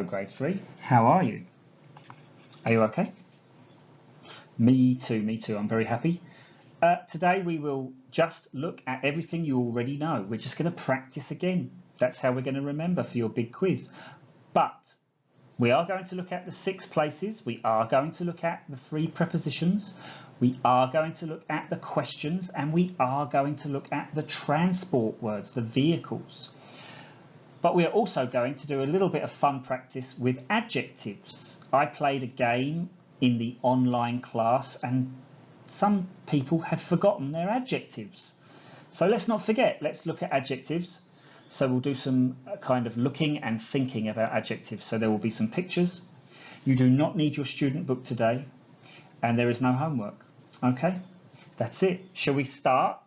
grade 3. How are you? Are you okay? Me too. I'm very happy. Today we will just look at everything you already know. We're just going to practice again. That's how we're going to remember for your big quiz. But we are going to look at the 6 places. We are going to look at the 3 prepositions. We are going to look at the questions, and we are going to look at the transport words, the vehicles. But we are also going to do a little bit of fun practice with adjectives. I played a game in the online class and some people had forgotten their adjectives. So let's not forget, let's look at adjectives. So we'll do some kind of looking and thinking about adjectives. So there will be some pictures. You do not need your student book today, and there is no homework. Okay, that's it. Shall we start?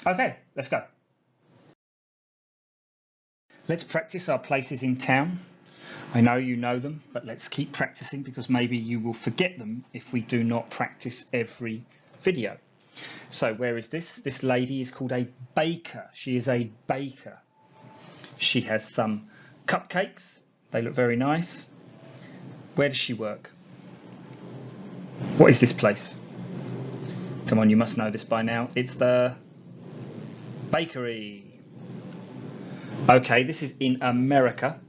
Okay, let's go. Let's practice our places in town. I know you know them, but let's keep practicing because maybe you will forget them if we do not practice every video. So where is this? This lady is called a baker. She is a baker. She has some cupcakes. They look very nice. Where does she work? What is this place? Come on, you must know this by now. It's the bakery. Okay, this is in America.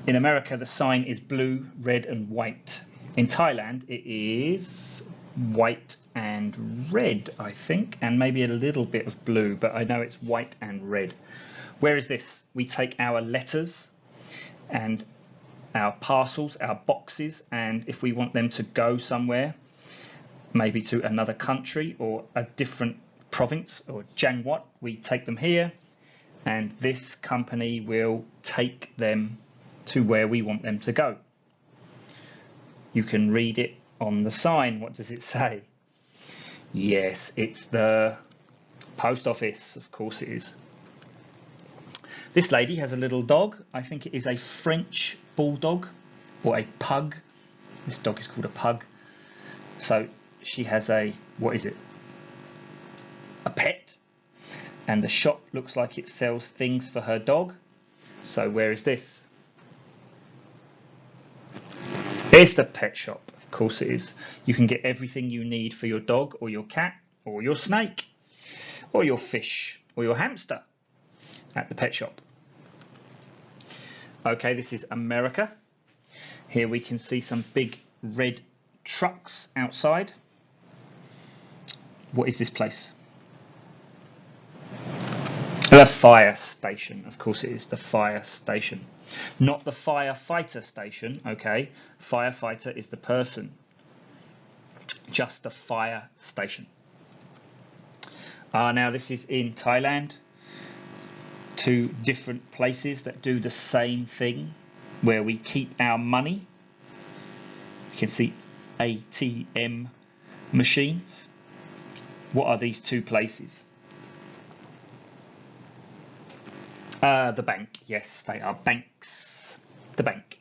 In America, the sign is blue, red and white. In Thailand, it is white and red, I think, and maybe a little bit of blue, but I know it's white and red. Where is this? We take our letters and our parcels, our boxes, and if we want them to go somewhere, maybe to another country or a different province or Jangwat, we take them here, and this company will take them to where we want them to go. You can read it on the sign. What does it say? Yes, it's the post office. Of course it is. This lady has a little dog. I think it is a French bulldog or a pug. This dog is called a pug. So she has a, what is it? A pet. And the shop looks like it sells things for her dog. So where is this? It's the pet shop. Of course it is. You can get everything you need for your dog or your cat or your snake or your fish or your hamster at the pet shop. Okay, this is America. Here we can see some big red trucks outside. What is this place? The fire station. Of course it is the fire station. Not the firefighter station, okay? Firefighter is the person. Just the fire station. Now this is in Thailand. 2 different places that do the same thing, where we keep our money. You can see ATM machines. What are these 2 places? The bank. Yes, they are banks. The bank.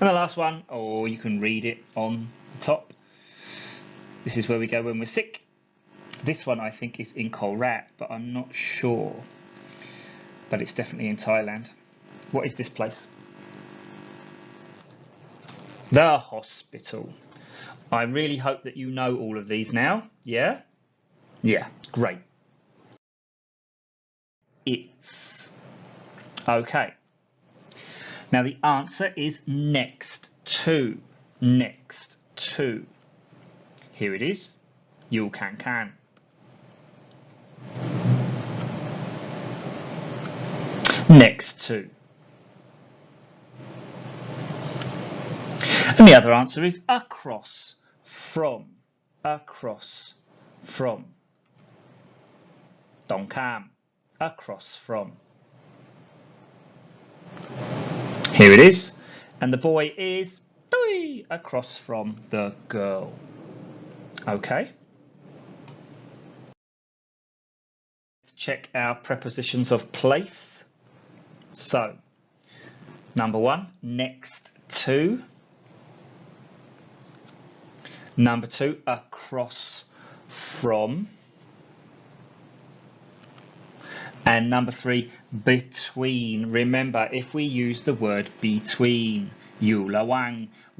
And the last one, or you can read it on the top. This is where we go when we're sick. This one I think is in Korat, but I'm not sure. But it's definitely in Thailand. What is this place? The hospital. I really hope that you know all of these now. Yeah? Yeah, great. It's. Okay. Now the answer is next to. Next to. Here it is. You can. Next to. And the other answer is across from. Across from. Dong kam. Across from. Here it is. And the boy is across from the girl. Okay. Let's check our prepositions of place. So, number 1, next to. Number 2, across from. And number 3, between. Remember, if we use the word between, อยู่ระหว่าง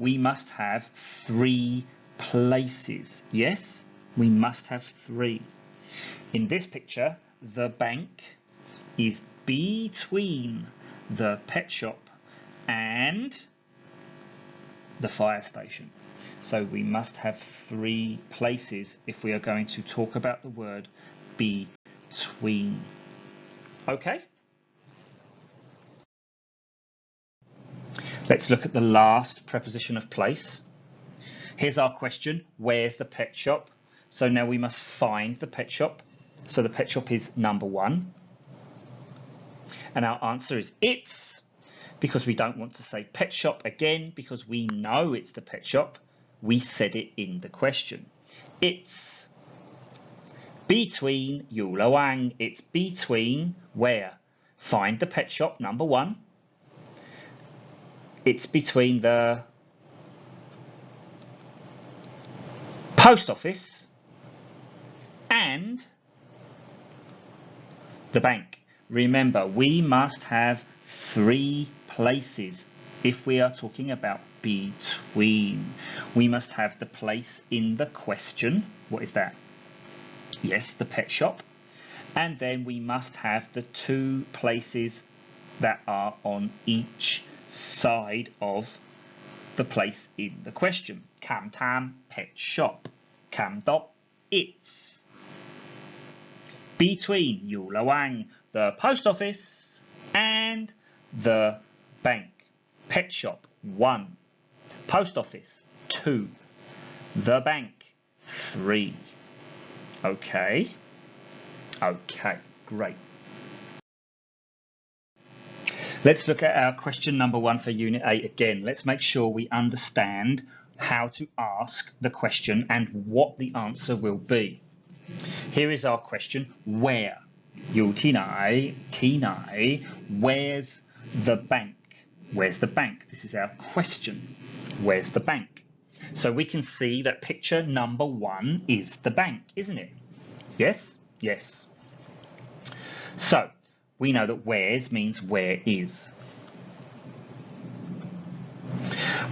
we must have 3 places. Yes, we must have 3. In this picture, the bank is between the pet shop and the fire station. So we must have 3 places if we are going to talk about the word between. Okay? Let's look at the last preposition of place. Here's our question, where's the pet shop? So now we must find the pet shop. So the pet shop is number 1. And our answer is it's, because we don't want to say pet shop again, because we know it's the pet shop. We said it in the question. It's between, อยู่ระหว่าง it's between where? Find the pet shop, number 1. It's between the post office and the bank. Remember, we must have 3 places if we are talking about between. We must have the place in the question. What is that? Yes, the pet shop. And then we must have the 2 places that are on each side of the place in the question. คำถาม pet shop. คำตอบ it's. Between, อยู่ระหว่าง the post office and the bank. Pet shop, 1. Post office, 2. The bank, 3. Okay. Okay, great. Let's look at our question number 1 for Unit 8 again. Let's make sure we understand how to ask the question and what the answer will be. Here is our question, where? อยู่ที่ไหน ที่ไหน Where's the bank? Where's the bank? This is our question. Where's the bank? So we can see that picture number 1 is the bank, isn't it? Yes? Yes. So we know that where's means where is.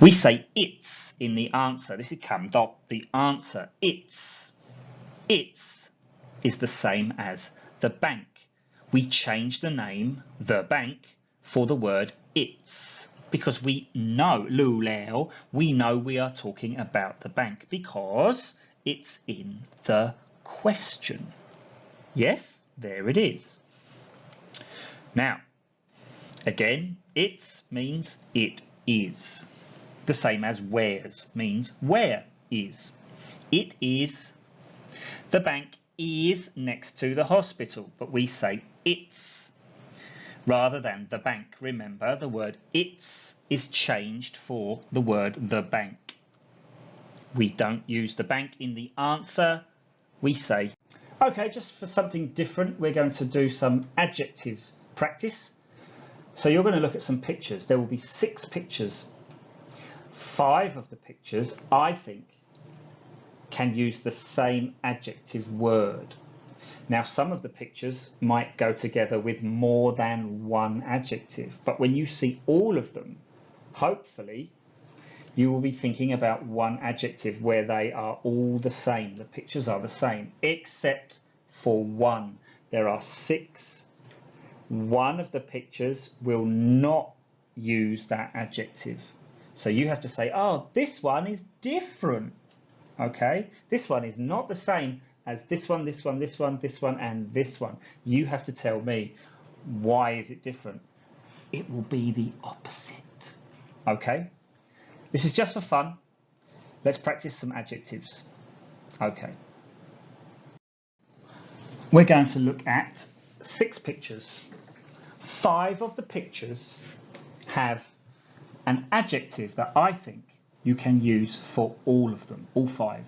We say it's in the answer. This is คำตอบ the answer. It's is the same as the bank. We change the name, the bank, for the word it's, because we know, รู้แล้ว we know we are talking about the bank because it's in the question. Yes, there it is. Now, again, it's means it is. The same as where's means where is. It is. The bank is next to the hospital, but we say it's rather than the bank. Remember, the word it's is changed for the word the bank. We don't use the bank in the answer. We say, okay, just for something different, we're going to do some adjective practice. So you're going to look at some pictures. There will be 6 pictures. 5 of the pictures, I think, can use the same adjective word. Now, some of the pictures might go together with more than 1 adjective, but when you see all of them, hopefully, you will be thinking about 1 adjective where they are all the same. The pictures are the same, except for 1. There are 6. 1 of the pictures will not use that adjective. So you have to say, oh, this one is different. Okay, this one is not the same as this one, this one, this one, this one, and this one. You have to tell me, why is it different? It will be the opposite. Okay, this is just for fun. Let's practice some adjectives. Okay. We're going to look at 6 pictures. 5 of the pictures have an adjective that I think you can use for all of them, all 5.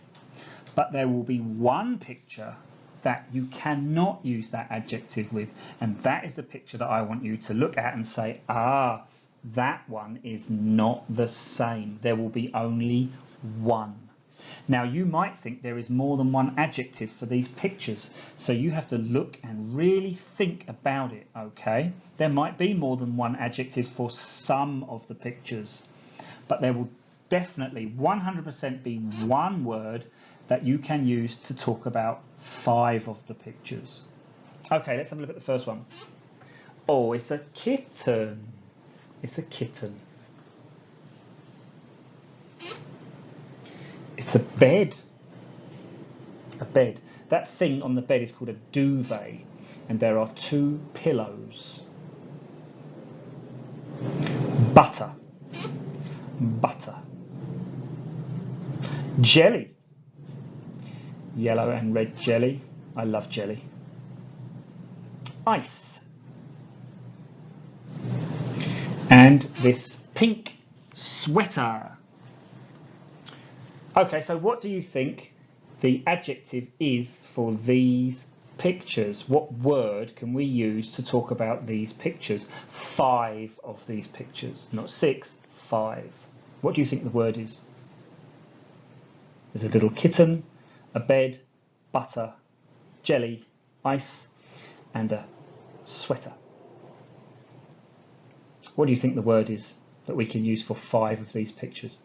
But there will be 1 picture that you cannot use that adjective with, and that is the picture that I want you to look at and say, ah, that one is not the same. There will be only 1. Now you might think there is more than one adjective for these pictures, so you have to look and really think about it, okay? There might be more than one adjective for some of the pictures, but there will definitely 100% be one word that you can use to talk about 5 of the pictures. Okay, let's have a look at the first one. Oh, it's a kitten. It's a kitten. It's a bed. A bed. That thing on the bed is called a duvet, and there are 2 pillows. Butter. Butter. Jelly. Yellow and red jelly. I love jelly. Ice. And this pink sweater. Okay, so what do you think the adjective is for these pictures? What word can we use to talk about these pictures? 5 of these pictures, not 6, 5. What do you think the word is? There's a little kitten, a bed, butter, jelly, ice, and a sweater. What do you think the word is that we can use for 5 of these pictures?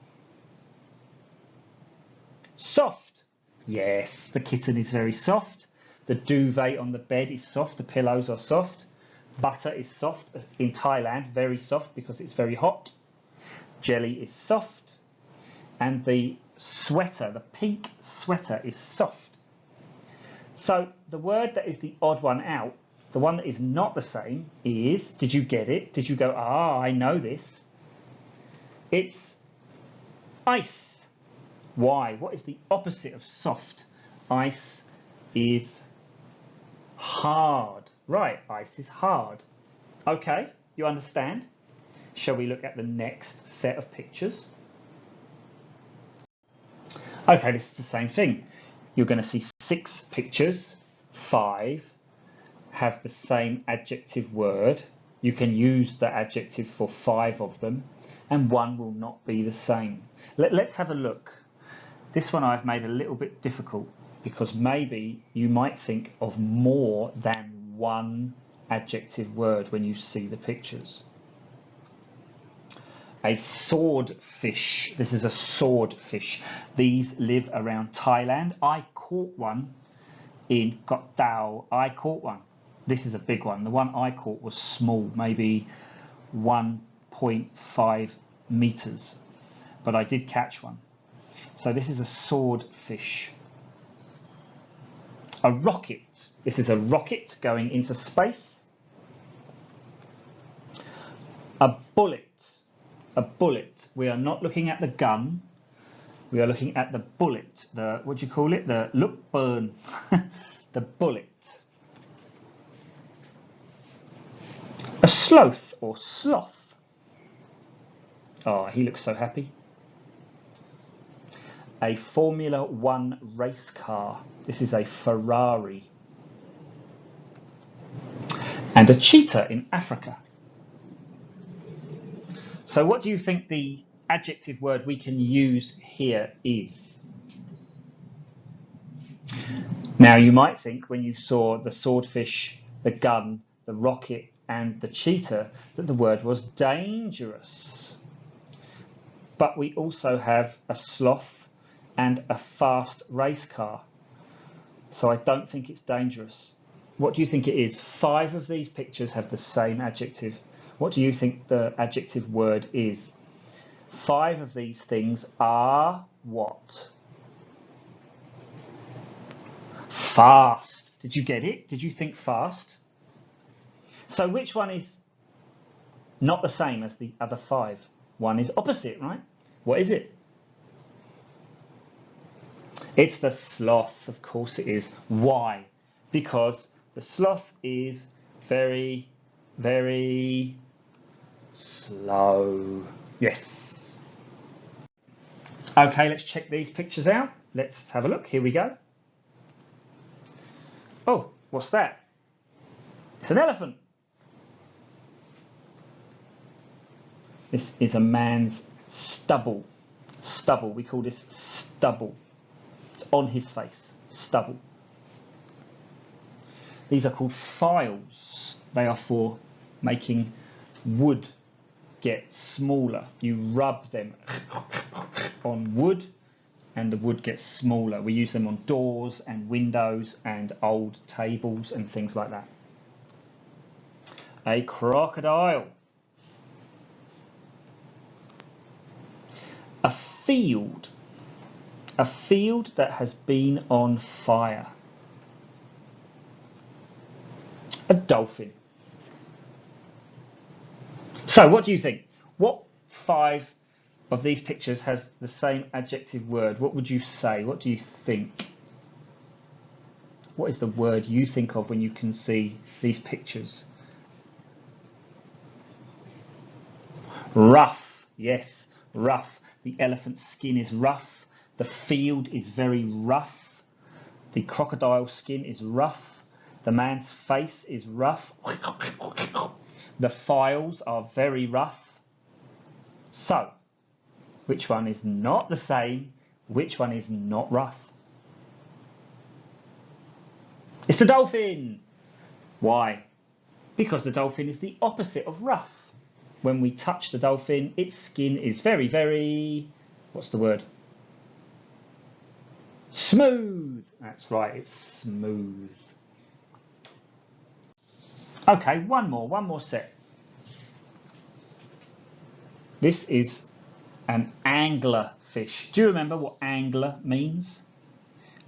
Soft. Yes, the kitten is very soft. The duvet on the bed is soft. The pillows are soft. Butter is soft. In Thailand, very soft because it's very hot. Jelly is soft. And the sweater, the pink sweater, is soft. So the word that is the odd one out, the one that is not the same is, did you get it? Did you go, ah, I know this? It's ice. Why? What is the opposite of soft? Ice is hard. Right, ice is hard. Okay, you understand? Shall we look at the next set of pictures? Okay, this is the same thing. You're going to see 6 pictures, 5 have the same adjective word. You can use the adjective for 5 of them, and 1 will not be the same. Let's have a look. This one I've made a little bit difficult because maybe you might think of more than 1 adjective word when you see the pictures. A swordfish. This is a swordfish. These live around Thailand. I caught one in Koh Tao. I caught one. This is a big one. The one I caught was small, maybe 1.5 meters, but I did catch one. So this is a swordfish. A rocket. This is a rocket going into space. A bullet. A bullet. We are not looking at the gun. We are looking at the bullet. The, what do you call it? The look burn. The bullet. A sloth or sloth. Oh, he looks so happy. A Formula 1 race car. This is a Ferrari. And a cheetah in Africa. So what do you think the adjective word we can use here is? Now you might think when you saw the swordfish, the gun, the rocket and the cheetah that the word was dangerous. But we also have a sloth and a fast race car. So I don't think it's dangerous. What do you think it is? 5 of these pictures have the same adjective. What do you think the adjective word is? 5 of these things are what? Fast. Did you get it? Did you think fast? So which one is not the same as the other 5? One is opposite, right? What is it? It's the sloth, of course it is. Why? Because the sloth is very, very slow. Yes. Okay, let's check these pictures out. Let's have a look. Here we go. Oh, what's that? It's an elephant. This is a man's stubble. Stubble, we call this stubble. on his face, stubble. These are called files. They are for making wood get smaller. You rub them on wood and the wood gets smaller. We use them on doors and windows and old tables and things like that. A crocodile. A field. A field that has been on fire. A dolphin. So what do you think? What 5 of these pictures has the same adjective word? What would you say? What do you think? What is the word you think of when you can see these pictures? Rough. Yes, rough. The elephant's skin is rough. The field is very rough. The crocodile skin is rough. The man's face is rough. The files are very rough. So, which one is not the same? Which one is not rough? It's the dolphin. Why? Because the dolphin is the opposite of rough. When we touch the dolphin, its skin is very, very, what's the word? Smooth. That's right, it's smooth. Okay, one more set. This is an angler fish. Do you remember what angler means?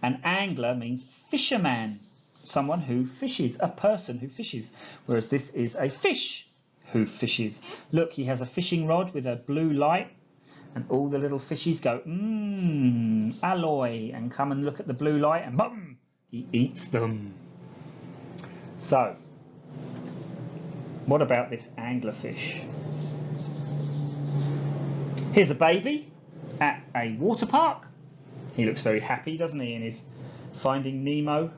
An angler means fisherman, someone who fishes, a person who fishes, whereas this is a fish who fishes. Look, he has a fishing rod with a blue light, and all the little fishies go, alloy, and come and look at the blue light, and boom, he eats them. So, what about this anglerfish? Here's a baby at a water park. He looks very happy, doesn't he, in his Finding Nemo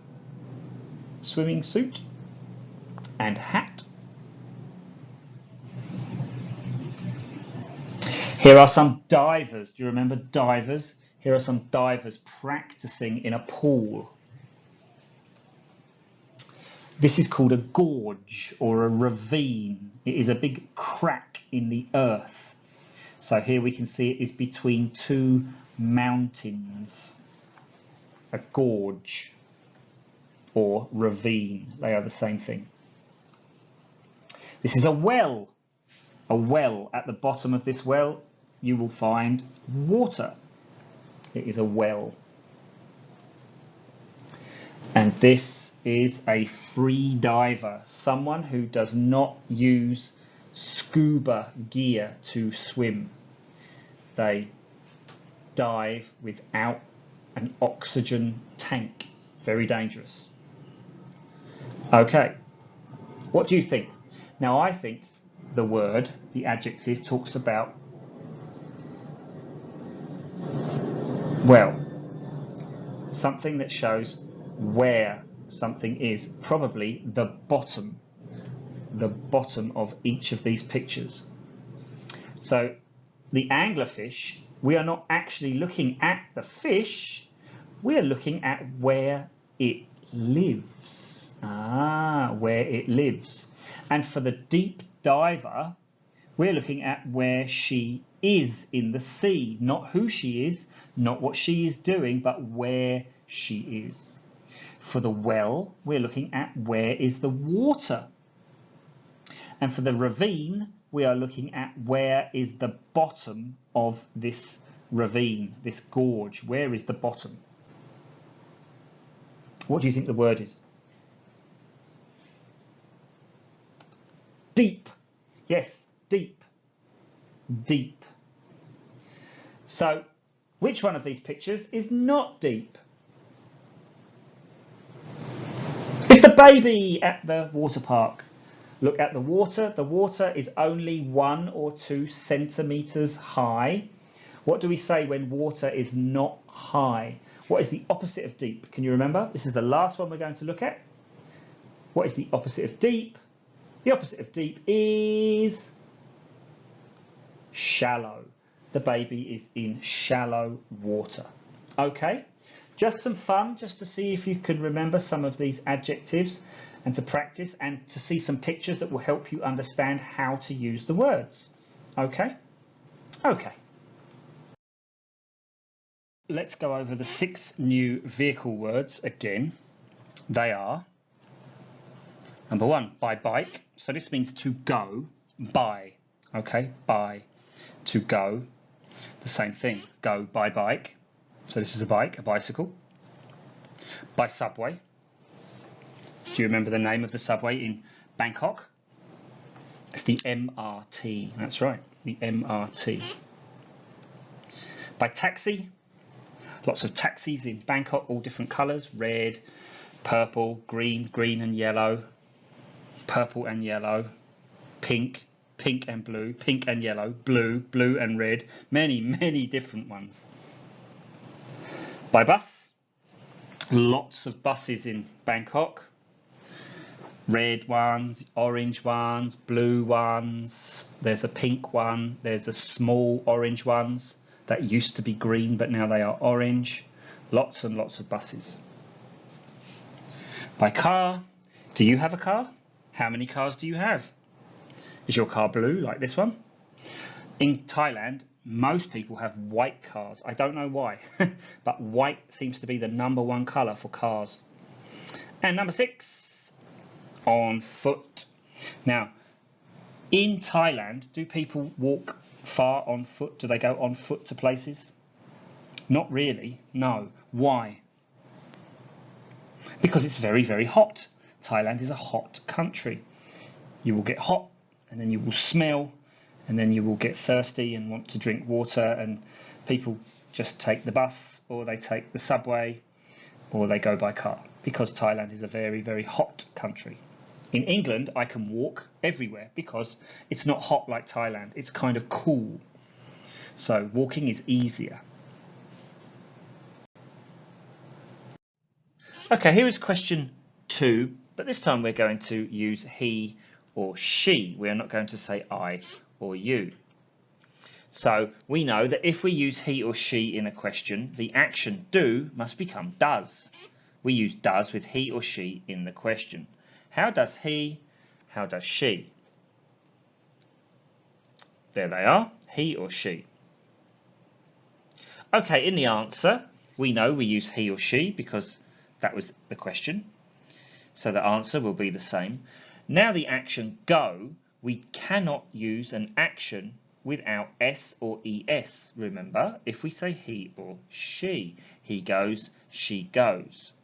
swimming suit and hat. Here are some divers. Do you remember divers? Here are some divers practicing in a pool. This is called a gorge or a ravine. It is a big crack in the earth. So here we can see it is between 2 mountains. A gorge or ravine. They are the same thing. This is a well. A well. At the bottom of this well, you will find water. It is a well. And this is a free diver, someone who does not use scuba gear to swim. They dive without an oxygen tank. Very dangerous. Okay, what do you think? Now I think the word, the adjective, talks about, well, something that shows where something is, probably the bottom of each of these pictures. So the anglerfish, we are not actually looking at the fish, we are looking at where it lives. Where it lives. And for the deep diver, we're looking at where she is in the sea, not who she is, not what she is doing, but where she is. For the well, we're looking at where is the water. And for the ravine, we are looking at where is the bottom of this ravine, this gorge. Where is the bottom? What do you think the word is? Deep. Yes, deep. Deep. So, which one of these pictures is not deep? It's the baby at the water park. Look at the water. The water is only 1 or 2 centimeters high. What do we say when water is not high? What is the opposite of deep? Can you remember? This is the last one we're going to look at. What is the opposite of deep? The opposite of deep is shallow. The baby is in shallow water. Okay, Just some fun, just to see if you can remember some of these adjectives and to practice and to see some pictures that will help you understand how to use the words. Okay? Okay. Let's go over the 6 new vehicle words again. They are, number 1, by bike. So this means to go, by. Okay, by, to go. The same thing, go by bike. So this is a bike, a bicycle. By subway. Do you remember the name of the subway in Bangkok? It's the MRT. That's right, the MRT. By taxi. Lots of taxis in Bangkok, all different colours. Red, purple, green, green and yellow. Purple and yellow. Pink, pink and blue. Pink and yellow. Blue, blue and red. Many, many different ones. By bus. Lots of buses in Bangkok. Red ones, orange ones, blue ones. There's a pink one. There's a small orange ones that used to be green, but now they are orange. Lots and lots of buses. By car. Do you have a car? How many cars do you have? Is your car blue like this one? In Thailand, most people have white cars. I don't know why, but white seems to be the #1 colour for cars. And number 6. On foot. Now, in Thailand, do people walk far on foot? Do they go on foot to places? Not really, no. Why? Because it's very, very hot. Thailand is a hot country. You will get hot, and then you will smell, and then you will get thirsty and want to drink water, and people just take the bus, or they take the subway, or they go by car, because Thailand is a very, very hot country. In England, I can walk everywhere because it's not hot like Thailand. It's kind of cool. So walking is easier. Okay, here is question 2, but this time we're going to use he or she. We are not going to say I or you. So we know that if we use he or she in a question, the action do must become does. We use does with he or she in the question. How does he? How does she? There they are, he or she. Okay, in the answer, we know we use he or she because that was the question. So the answer will be the same. Now the action go, we cannot use an action without S or ES. Remember, if we say he or she, he goes, she goes.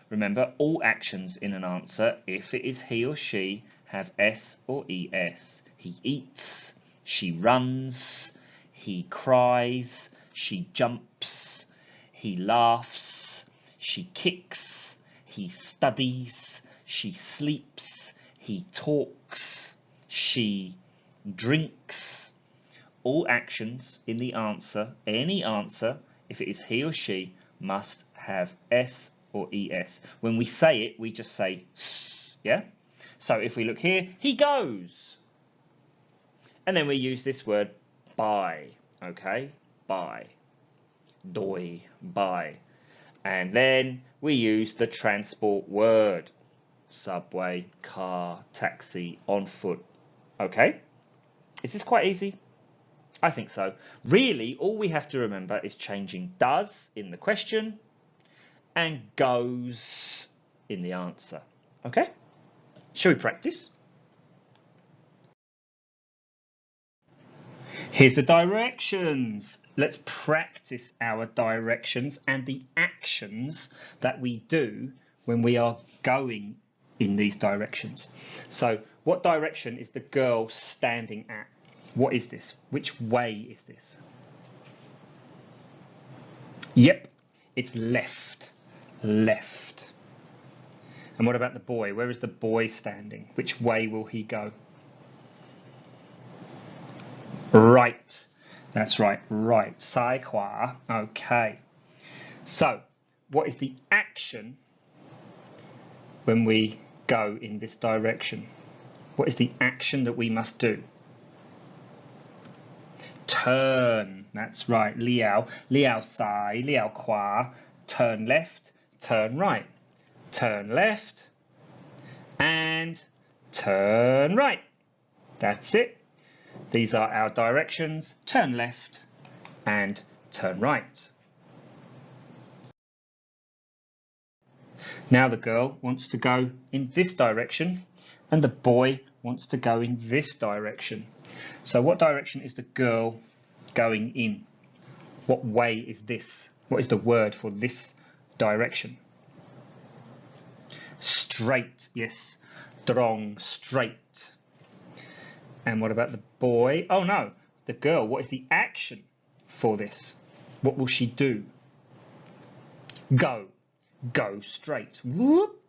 Remember, all actions in an answer, if it is he or she, have S or ES. He eats, she runs, he cries, she jumps, he laughs, she kicks, he studies, she sleeps, he talks, she drinks. All actions in the answer, any answer, if it is he or she, must have S or ES. When we say it, we just say S, yeah? So if we look here, he goes. And then we use this word by, okay? By. Doi, by. And then we use the transport word. Subway, car, taxi, on foot. Okay? Is this quite easy? I think so. Really, all we have to remember is changing does in the question and goes in the answer. Okay? Shall we practice? Here's the directions. Let's practice our directions and the actions that we do when we are going in these directions. So, what direction is the girl standing at? What is this? Which way is this? Yep, it's left. Left. And what about the boy? Where is the boy standing? Which way will he go? Right. That's right. Right. Sai Kwa. Okay. So, what is the action when we go in this direction? What is the action that we must do? Turn. That's right. Liao. Liao sai. Liao kwa. turn left, turn right, turn left, and turn right. That's it. These are our directions. Turn left and turn right. Now the girl wants to go in this direction and the boy wants to go in this direction. So what direction is the girl going in? What way is this? What is the word for this direction? Straight, yes. Drong, straight. And what about the boy? Oh no, the girl. What is the action for this? What will she do? Go. Go straight. Whoop.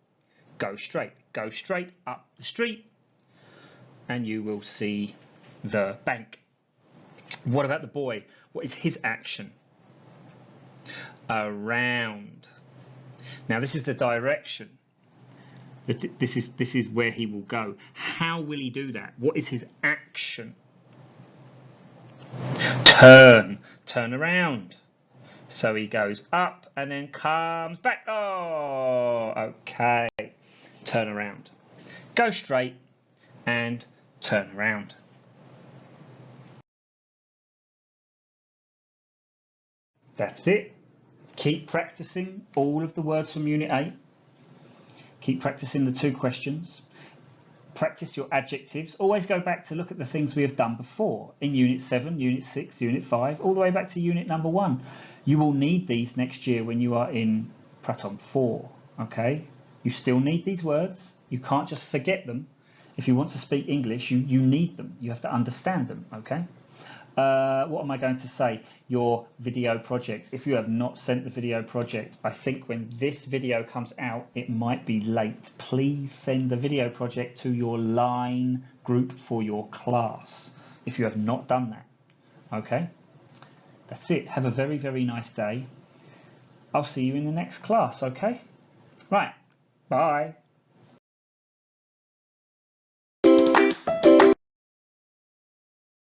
Go straight. Go straight up the street and you will see the bank. What about the boy? What is his action? Around. Now this is the direction. This is where he will go. How will he do that? What is his action? Turn. Turn around. So he goes up and then comes back. Oh, okay. Turn around. Go straight and turn around. That's it. Keep practicing all of the words from Unit 8. Keep practicing the 2 questions. Practice your adjectives. Always go back to look at the things we have done before in Unit 7, Unit 6, Unit 5, all the way back to Unit number 1. You will need these next year when you are in Pratom 4, okay? You still need these words. You can't just forget them. If you want to speak English, you need them. You have to understand them, okay? What am I going to say? Your video project. If you have not sent the video project, I think when this video comes out, it might be late. Please send the video project to your line group for your class if you have not done that. Okay? That's it. Have a very, very nice day. I'll see you in the next class, okay? Right. Bye.